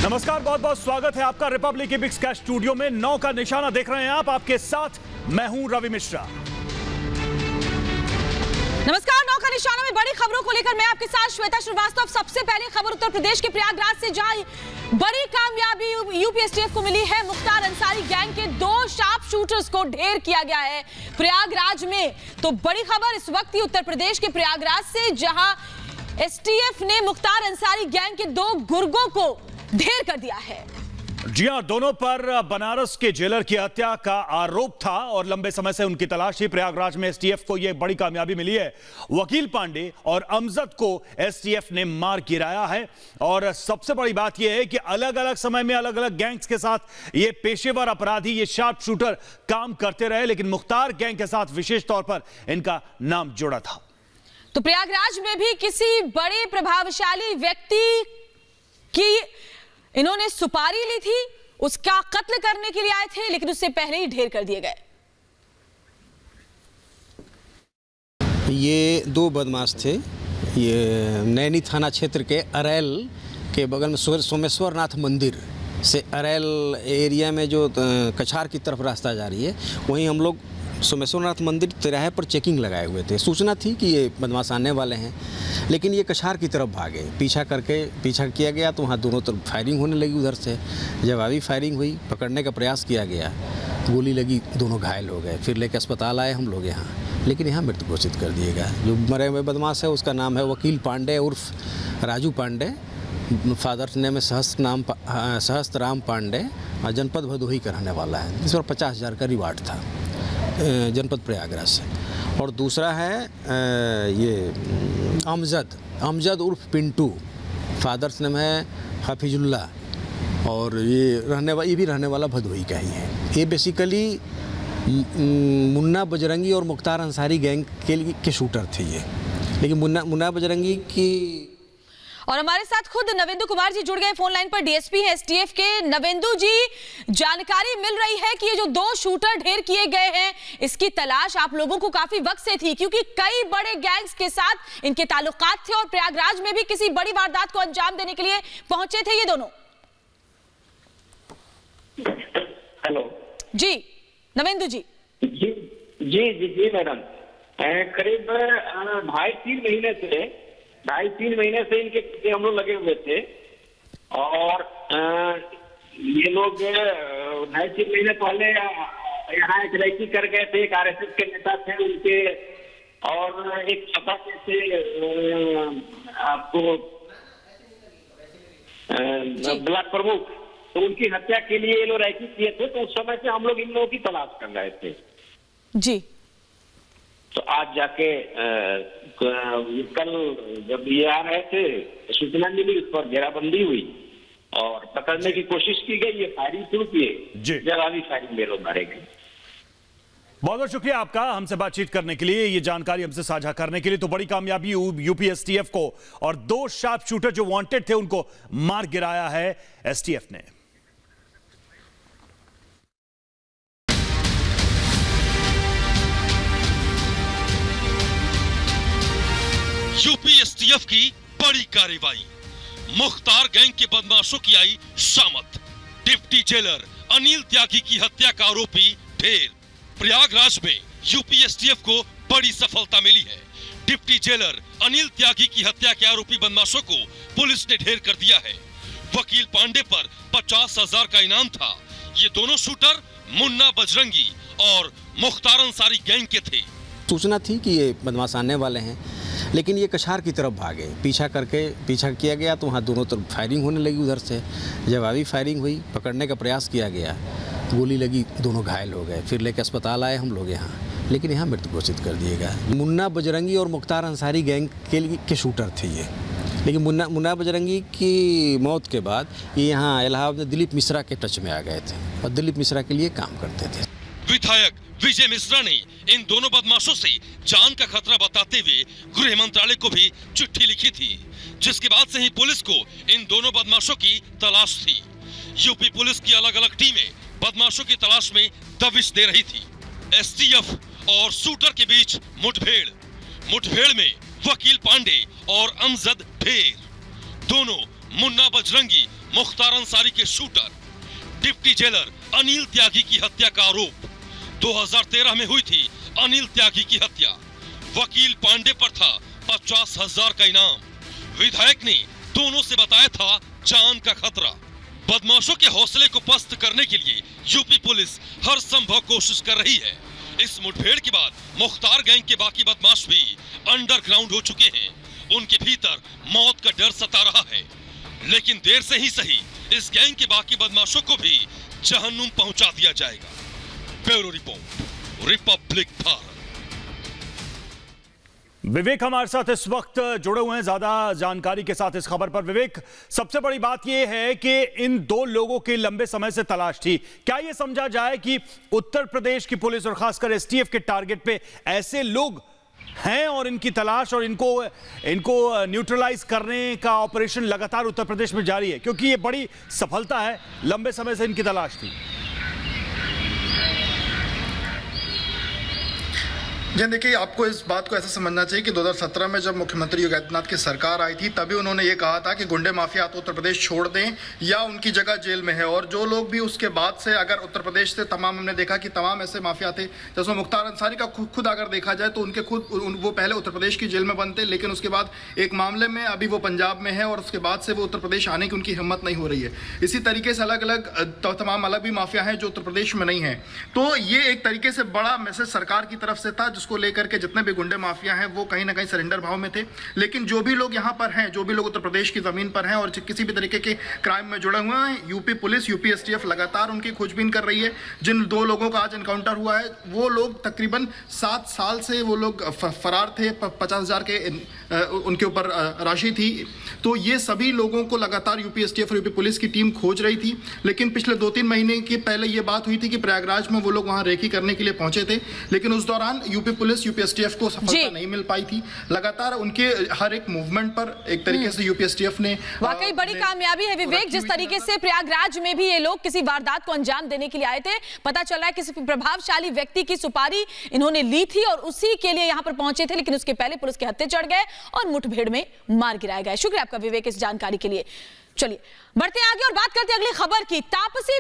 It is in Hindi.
नमस्कार, बहुत बहुत स्वागत है आपका रिपब्लिक इपिक्स का स्टूडियो में। 9 का निशाना देख रहे हैं आप, आपके साथ मैं हूं रवि मिश्रा। नमस्कार, 9 का निशाना में बड़ी खबरों को लेकर मैं आपके साथ श्वेता श्रीवास्तव। सबसे पहले खबर उत्तर प्रदेश के प्रयागराज से, जहां बड़ी कामयाबी यूपीएसटीएफ को मिली है। मुख्तार अंसारी गैंग के 2 शार्प शूटर्स को ढेर किया गया है प्रयागराज में। तो बड़ी खबर इस वक्त ही उत्तर प्रदेश के प्रयागराज से, जहां एसटीएफ ने मुख्तार अंसारी गैंग के 2 गुर्गों को ढेर कर दिया है। जी हां, दोनों पर बनारस के जेलर की हत्या का आरोप था और लंबे समय से उनकी तलाश थी। प्रयागराज में एसटीएफ को यह बड़ी कामयाबी मिली है। वकील पांडे और अमजद को एसटीएफ ने मार गिराया है। और सबसे बड़ी बात यह है कि अलग अलग समय में अलग अलग गैंग्स के साथ ये पेशेवर अपराधी, ये शार्प शूटर काम करते रहे, लेकिन मुख्तार गैंग के साथ विशेष तौर पर इनका नाम जुड़ा था। तो प्रयागराज में भी किसी बड़े प्रभावशाली व्यक्ति की इन्होंने सुपारी ली थी, उसका कत्ल करने के लिए आए थे, लेकिन उससे पहले ही ढेर कर दिए गए। ये 2 बदमाश थे। ये नैनी थाना क्षेत्र के अरैल के बगल में सोमेश्वरनाथ मंदिर से अरैल एरिया में जो कछार की तरफ रास्ता जा रही है, वहीं हम लोग सोमेश्वरनाथ मंदिर तिराहे पर चेकिंग लगाए हुए थे। सूचना थी कि ये बदमाश आने वाले हैं, लेकिन ये कछार की तरफ भागे। पीछा किया गया तो वहाँ दोनों तरफ फायरिंग होने लगी। उधर से जवाबी फायरिंग हुई, पकड़ने का प्रयास किया गया, गोली लगी, दोनों घायल हो गए। फिर लेकर अस्पताल आए हम लोग यहाँ, लेकिन यहाँ मृत घोषित कर दिए गए। जो मरे हुए बदमाश है उसका नाम है वकील पांडे उर्फ राजू पांडे। फादर नेम में सहस्त्रराम पांडे और जनपद भदोही का रहने वाला है। इस पर 50,000 का रिवार्ड था जनपद प्रयागराज से। और दूसरा है ये अमजद उर्फ पिंटू। फादर्स नेम है हफीजुल्ला और ये भी रहने वाला भदोही का ही है। ये बेसिकली मुन्ना बजरंगी और मुख्तार अंसारी गैंग के शूटर थे ये। लेकिन मुन्ना बजरंगी की। और हमारे साथ खुद नवेंदु कुमार जी जुड़ गए फोन लाइन पर, डीएसपी है एसटीएफ के। नवेंदु जी, जानकारी मिल रही है कि ये जो 2 शूटर ढेर किए गए हैं, इसकी तलाश आप लोगों को काफी वक्त से थी, क्योंकि कई बड़े गैंग्स के साथ इनके ताल्लुकात थे और प्रयागराज में भी किसी बड़ी वारदात को अंजाम देने के लिए पहुंचे थे ये दोनों। हेलो जी नवेंदु जी। जी मैडम, करीब 2.5-3 महीने से इनके पीछे हम लोग लगे हुए थे। और ये लोग 2.5-3 महीने पहले यहाँ एक रैकी कर गए थे। एक आरएसएस के नेता थे उनके, और एक सपा से आपको ब्लॉक प्रमुख, तो उनकी हत्या के लिए ये लोग रैकी किए थे। तो उस समय से हम लोग इन लोगों की तलाश कर रहे थे जी। तो आज जाके कल जब ये आ रहे थे, सूचना मिली, उस पर घेराबंदी हुई और पकड़ने की कोशिश की गई। ये फायरिंग शुरू किए, जवाबी फायरिंग में लोग मारे गए। बहुत बहुत शुक्रिया आपका हमसे बातचीत करने के लिए, ये जानकारी हमसे साझा करने के लिए। तो बड़ी कामयाबी यूपीएसटीएफ को, और 2 शार्प शूटर जो वांटेड थे उनको मार गिराया है एसटीएफ ने। यूपीएसटीएफ की बड़ी कार्रवाई, मुख्तार गैंग के बदमाशों की आई शामत। डिप्टी जेलर अनिल त्यागी की हत्या का आरोपी ढेर। प्रयागराज में यूपीएसटीएफ को बड़ी सफलता मिली है। डिप्टी जेलर अनिल त्यागी की हत्या के आरोपी बदमाशों को पुलिस ने ढेर कर दिया है। वकील पांडे पर 50,000 का इनाम था। ये दोनों शूटर मुन्ना बजरंगी और मुख्तार अंसारी गैंग के थे। सूचना थी कि ये बदमाश आने वाले हैं, लेकिन ये कछार की तरफ भागे। पीछा किया गया तो वहाँ दोनों तरफ फायरिंग होने लगी। उधर से जवाबी फायरिंग हुई, पकड़ने का प्रयास किया गया, गोली लगी, दोनों घायल हो गए। फिर लेकर अस्पताल आए हम लोग यहाँ, लेकिन यहाँ मृत घोषित कर दिए गए। मुन्ना बजरंगी और मुख्तार अंसारी गैंग के शूटर थे ये। लेकिन मुन्ना बजरंगी की मौत के बाद ये यहाँ इलाहाबाद में दिलीप मिश्रा के टच में आ गए थे और दिलीप मिश्रा के लिए काम करते थे। विधायक विजय मिश्रा ने इन दोनों बदमाशों से जान का खतरा बताते हुए गृह मंत्रालय को भी चिट्ठी लिखी थी, जिसके बाद से ही पुलिस को इन दोनों बदमाशों की तलाश थी। यूपी पुलिस की अलग अलग टीमें बदमाशों की तलाश में दबिश दे रही थी। एसटीएफ और शूटर के बीच मुठभेड़ में वकील पांडे और अमजद ढेर। दोनों मुन्ना बजरंगी मुख्तार अंसारी के शूटर डिप्टी जेलर अनिल त्यागी की हत्या का आरोप। 2013 में हुई थी अनिल त्यागी की हत्या। वकील पांडे पर था 50,000 का इनाम। विधायक ने दोनों से बताया था जान का खतरा। बदमाशों के हौसले को पस्त करने के लिए यूपी पुलिस हर संभव कोशिश कर रही है। इस मुठभेड़ के बाद मुख्तार गैंग के बाकी बदमाश भी अंडरग्राउंड हो चुके हैं। उनके भीतर मौत का डर सता रहा है, लेकिन देर से ही सही इस गैंग के बाकी बदमाशों को भी जहन्नुम पहुंचा दिया जाएगा। Bureau report, Republic Bharat. Vivek हमारे साथ इस वक्त जुड़े हुए हैं ज्यादा जानकारी के साथ इस खबर पर। विवेक, सबसे बड़ी बात यह है कि इन दो लोगों की लंबे समय से तलाश थी। क्या यह समझा जाए कि उत्तर प्रदेश की पुलिस और खासकर एसटीएफ के टारगेट पे ऐसे लोग हैं और इनकी तलाश और इनको न्यूट्रलाइज करने का ऑपरेशन लगातार उत्तर प्रदेश में जारी है, क्योंकि यह बड़ी सफलता है, लंबे समय से इनकी तलाश थी। जी देखिए, आपको इस बात को ऐसा समझना चाहिए कि 2017 में जब मुख्यमंत्री योगी आदित्यनाथ की सरकार आई थी तभी उन्होंने ये कहा था कि गुंडे माफिया तो उत्तर प्रदेश छोड़ दें या उनकी जगह जेल में है। और जो लोग भी उसके बाद से अगर उत्तर प्रदेश से तमाम हमने देखा कि तमाम ऐसे माफिया थे, जैसे मुख्तार अंसारी का खुद अगर देखा जाए तो उनके वो पहले उत्तर प्रदेश की जेल में बंद थे, लेकिन उसके बाद एक मामले में अभी वो पंजाब में है और उसके बाद से वो उत्तर प्रदेश आने की उनकी हिम्मत नहीं हो रही है। इसी तरीके से अलग अलग तमाम अलग भी माफिया हैं जो उत्तर प्रदेश में नहीं है। तो ये एक तरीके से बड़ा मैसेज सरकार की तरफ से था, जिसको लेकर के जितने भी गुंडे माफिया हैं वो कहीं ना कहीं सरेंडर भाव में थे। लेकिन जो भी लोग यहाँ पर हैं, जो भी लोग उत्तर प्रदेश की जमीन पर हैं और किसी भी तरीके के क्राइम में जुड़े हुए हैं, यूपी पुलिस, यूपी एसटीएफ लगातार उनकी खोजबीन कर रही है। जिन दो लोगों का आज एनकाउंटर हुआ है वो लोग तकरीबन 7 साल से वो लोग फरार थे। 50,000 के उनके ऊपर राशि थी। तो ये सभी लोगों को लगातार यूपी एसटीएफ और यूपी पुलिस की टीम खोज रही थी। लेकिन पिछले 2-3 महीने के पहले ये बात हुई थी कि प्रयागराज में वो लोग वहां रेकी करने के लिए पहुंचे थे, लेकिन उस दौरान यूपी पुलिस, यूपी एसटीएफ को सफलता नहीं मिल पाई थी। लगातार उनके हर एक मूवमेंट पर एक तरीके से यूपी एसटीएफ ने वाकई बड़ी कामयाबी है विवेक। जिस तरीके से प्रयागराज में भी ये लोग किसी वारदात को अंजाम देने के लिए आए थे, पता चल रहा है किसी प्रभावशाली व्यक्ति की सुपारी इन्होंने ली थी और उसी के लिए यहां पर पहुंचे थे, लेकिन उसके पहले पुलिस के हत्थे चढ़ गए और मुठभेड़ में मार गिराए गए। शुक्रिया आपका विवेक इस जानकारी के लिए। चलिए बढ़ते आगे और बात करते हैं अगली खबर की। तापसी